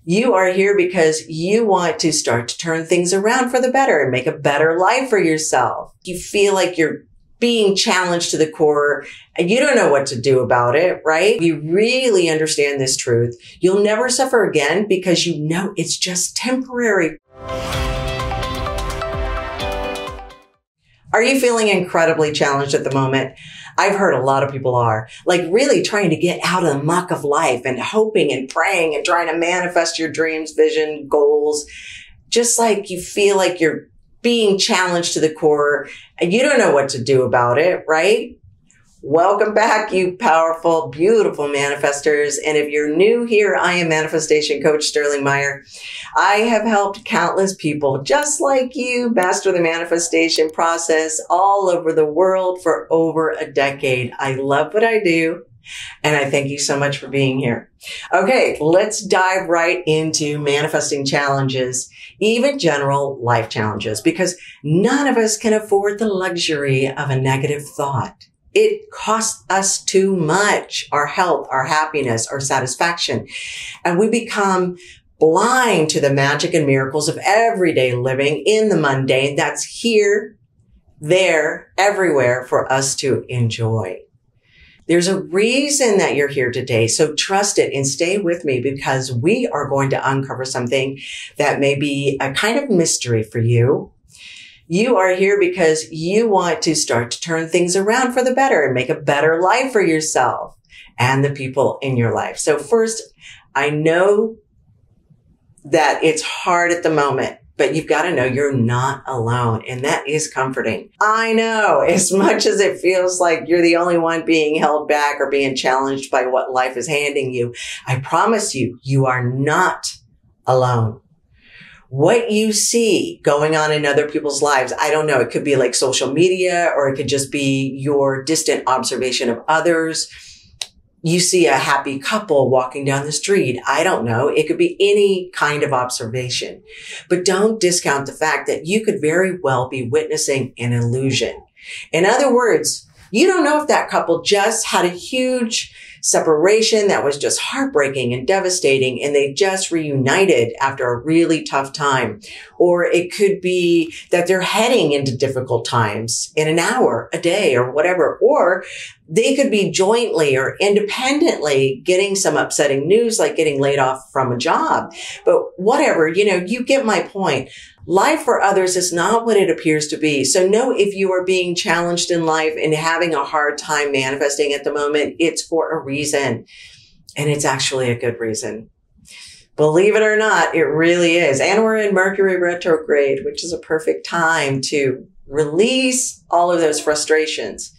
You are here because you want to start to turn things around for the better and make a better life for yourself. You feel like you're being challenged to the core and you don't know what to do about it, right? You really understand this truth. You'll never suffer again because you know it's just temporary. Are you feeling incredibly challenged at the moment? I've heard a lot of people are, like really trying to get out of the muck of life and hoping and praying and trying to manifest your dreams, vision, goals. Just like you feel like you're being challenged to the core and you don't know what to do about it, right? Welcome back, you powerful, beautiful manifestors. And if you're new here, I am Manifestation Coach Sterling Meyer. I have helped countless people just like you master the manifestation process all over the world for over a decade. I love what I do. And I thank you so much for being here. Okay, let's dive right into manifesting challenges, even general life challenges, because none of us can afford the luxury of a negative thought. It costs us too much, our health, our happiness, our satisfaction. And we become blind to the magic and miracles of everyday living in the mundane that's here, there, everywhere for us to enjoy. There's a reason that you're here today, so trust it and stay with me because we are going to uncover something that may be a kind of mystery for you. You are here because you want to start to turn things around for the better and make a better life for yourself and the people in your life. So first, I know that it's hard at the moment, but you've got to know you're not alone. And that is comforting. I know as much as it feels like you're the only one being held back or being challenged by what life is handing you, I promise you, you are not alone. What you see going on in other people's lives, I don't know. It could be like social media or it could just be your distant observation of others. You see a happy couple walking down the street. I don't know. It could be any kind of observation. But don't discount the fact that you could very well be witnessing an illusion. In other words, you don't know if that couple just had a huge separation that was just heartbreaking and devastating and they just reunited after a really tough time. Or it could be that they're heading into difficult times in an hour, a day, or whatever. Or they could be jointly or independently getting some upsetting news, like getting laid off from a job. But whatever, you get my point. Life for others is not what it appears to be. So know if you are being challenged in life and having a hard time manifesting at the moment, it's for a reason. And it's actually a good reason. Believe it or not, it really is. And we're in Mercury retrograde, which is a perfect time to release all of those frustrations.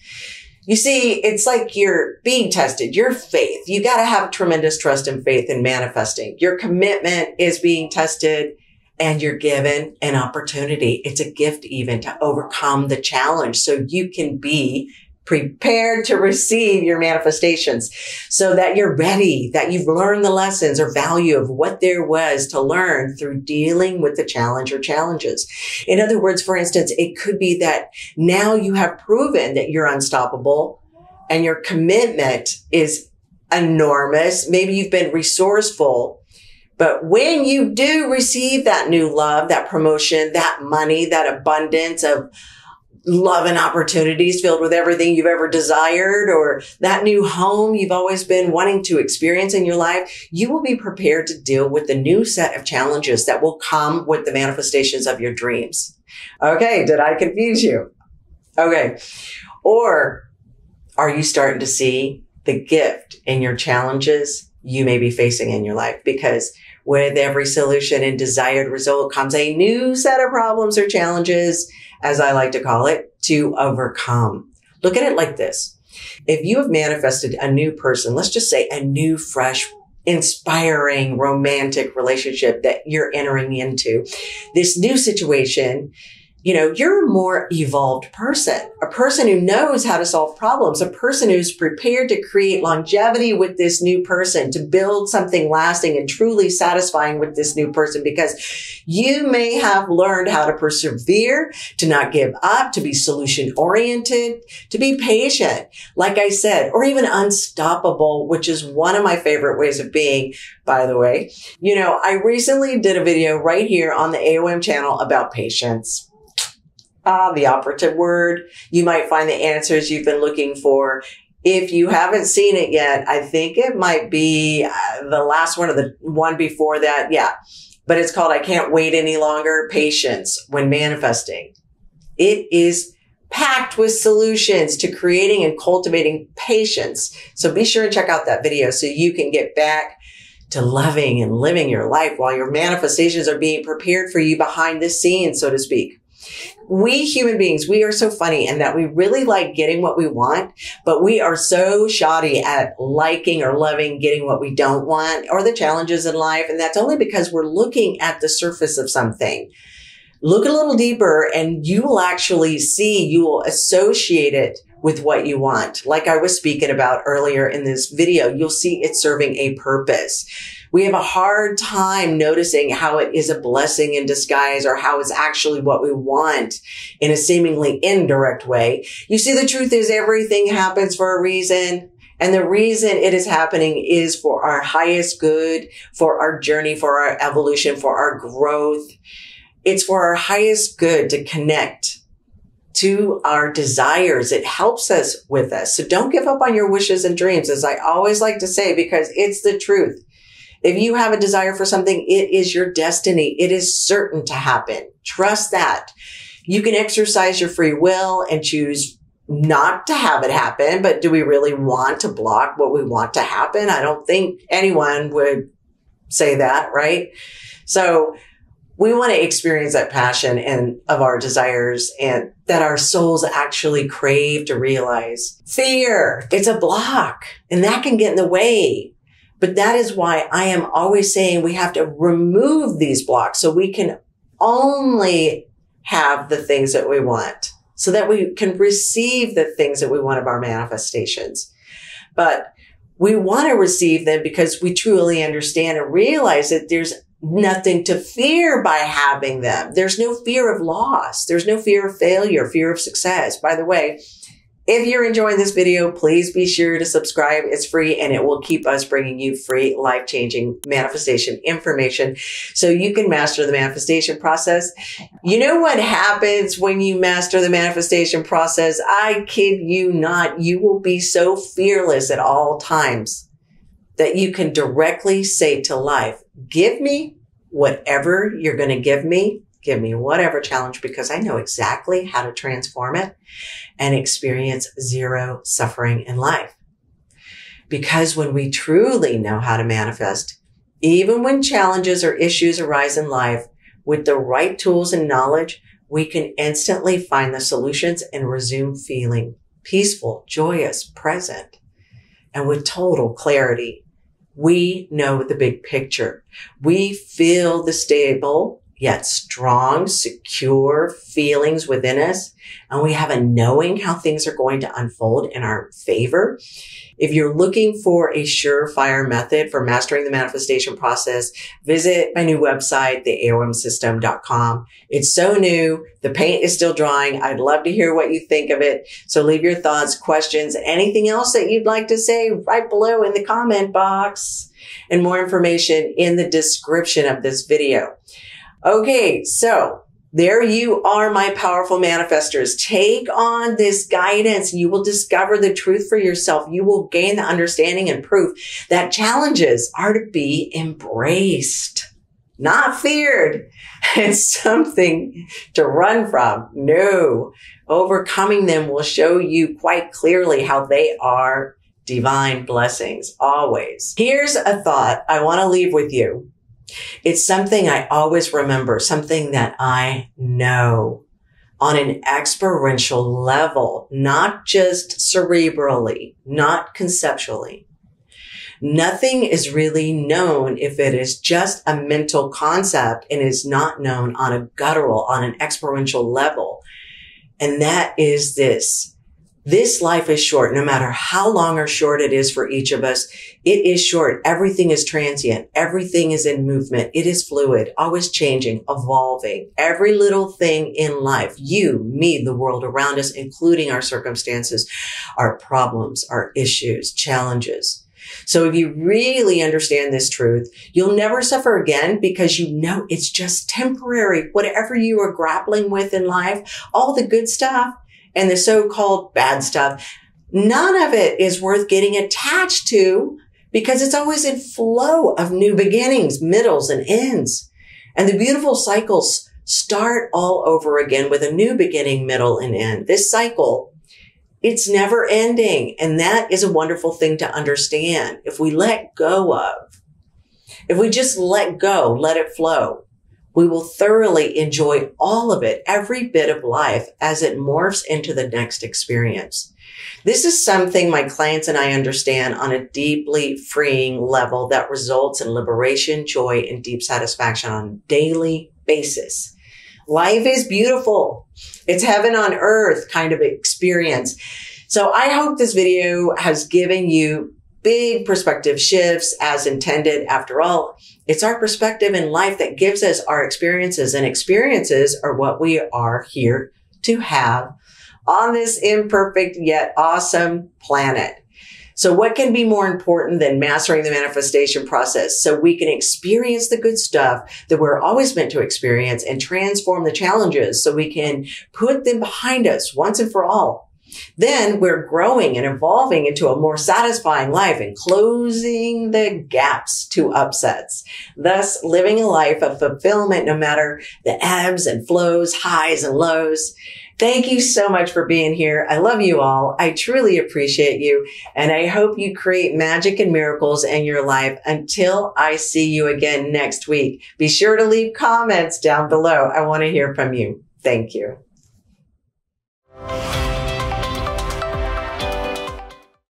You see, it's like you're being tested, your faith. You got to have tremendous trust and faith in manifesting. Your commitment is being tested and you're given an opportunity. It's a gift even to overcome the challenge so you can be prepared to receive your manifestations so that you're ready, that you've learned the lessons or value of what there was to learn through dealing with the challenge or challenges. In other words, for instance, it could be that now you have proven that you're unstoppable and your commitment is enormous. Maybe you've been resourceful. But when you do receive that new love, that promotion, that money, that abundance of love and opportunities filled with everything you've ever desired, or that new home you've always been wanting to experience in your life, you will be prepared to deal with the new set of challenges that will come with the manifestations of your dreams. Okay, did I confuse you? Okay. Or are you starting to see the gift in your challenges you may be facing in your life? Because with every solution and desired result comes a new set of problems or challenges, as I like to call it, to overcome. Look at it like this. If you have manifested a new person, let's just say a new, fresh, inspiring, romantic relationship that you're entering into, this new situation you're a more evolved person, a person who knows how to solve problems, a person who's prepared to create longevity with this new person, to build something lasting and truly satisfying with this new person, because you may have learned how to persevere, to not give up, to be solution oriented, to be patient, like I said, or even unstoppable, which is one of my favorite ways of being, by the way. I recently did a video right here on the AOM channel about patience. The operative word. You might find the answers you've been looking for. If you haven't seen it yet, I think it might be the last one or the one before that. Yeah. But it's called I Can't Wait Any Longer, Patience When Manifesting. It is packed with solutions to creating and cultivating patience. So be sure and check out that video so you can get back to loving and living your life while your manifestations are being prepared for you behind the scenes, so to speak. We human beings, we are so funny in that we really like getting what we want, but we are so shoddy at liking or loving getting what we don't want or the challenges in life. And that's only because we're looking at the surface of something. Look a little deeper and you will actually see, you will associate it with what you want. Like I was speaking about earlier in this video, you'll see it serving a purpose. We have a hard time noticing how it is a blessing in disguise or how it's actually what we want in a seemingly indirect way. You see, the truth is everything happens for a reason. And the reason it is happening is for our highest good, for our journey, for our evolution, for our growth. It's for our highest good to connect to our desires. It helps us with us. So don't give up on your wishes and dreams, as I always like to say, because it's the truth. If you have a desire for something, it is your destiny. It is certain to happen. Trust that. You can exercise your free will and choose not to have it happen, but do we really want to block what we want to happen? I don't think anyone would say that, right? So we want to experience that passion and of our desires and that our souls actually crave to realize. Fear, it's a block and that can get in the way. But that is why I am always saying we have to remove these blocks so we can only have the things that we want, so that we can receive the things that we want of our manifestations. But we want to receive them because we truly understand and realize that there's nothing to fear by having them. There's no fear of loss. There's no fear of failure, fear of success. By the way, if you're enjoying this video, please be sure to subscribe. It's free and it will keep us bringing you free, life-changing manifestation information so you can master the manifestation process. You know what happens when you master the manifestation process? I kid you not. You will be so fearless at all times that you can directly say to life, give me whatever you're going to give me. Give me whatever challenge, because I know exactly how to transform it and experience zero suffering in life. Because when we truly know how to manifest, even when challenges or issues arise in life, with the right tools and knowledge, we can instantly find the solutions and resume feeling peaceful, joyous, present, and with total clarity. We know the big picture. We feel the stable, yet strong, secure feelings within us. And we have a knowing how things are going to unfold in our favor. If you're looking for a surefire method for mastering the manifestation process, visit my new website, theaomsystem.com. It's so new. The paint is still drying. I'd love to hear what you think of it. So leave your thoughts, questions, anything else that you'd like to say right below in the comment box, and more information in the description of this video. Okay, so there you are, my powerful manifestors. Take on this guidance. You will discover the truth for yourself. You will gain the understanding and proof that challenges are to be embraced, not feared. It's something to run from. No, overcoming them will show you quite clearly how they are divine blessings, always. Here's a thought I want to leave with you. It's something I always remember, something that I know on an experiential level, not just cerebrally, not conceptually. Nothing is really known if it is just a mental concept and is not known on a guttural, on an experiential level. And that is this. This life is short, no matter how long or short it is for each of us. It is short. Everything is transient. Everything is in movement. It is fluid, always changing, evolving. Every little thing in life, you, me, the world around us, including our circumstances, our problems, our issues, challenges. So if you really understand this truth, you'll never suffer again because you know it's just temporary. Whatever you are grappling with in life, all the good stuff, and the so-called bad stuff, none of it is worth getting attached to because it's always in flow of new beginnings, middles, and ends. And the beautiful cycles start all over again with a new beginning, middle, and end. This cycle, it's never ending. And that is a wonderful thing to understand. If we let go of, if we just let go, let it flow, we will thoroughly enjoy all of it, every bit of life as it morphs into the next experience. This is something my clients and I understand on a deeply freeing level that results in liberation, joy, and deep satisfaction on a daily basis. Life is beautiful. It's heaven on earth kind of experience. So I hope this video has given you big perspective shifts as intended. After all, it's our perspective in life that gives us our experiences, and experiences are what we are here to have on this imperfect yet awesome planet. So what can be more important than mastering the manifestation process so we can experience the good stuff that we're always meant to experience and transform the challenges so we can put them behind us once and for all? Then we're growing and evolving into a more satisfying life and closing the gaps to upsets, thus living a life of fulfillment no matter the ebbs and flows, highs and lows. Thank you so much for being here. I love you all. I truly appreciate you. And I hope you create magic and miracles in your life. Until I see you again next week, be sure to leave comments down below. I want to hear from you. Thank you.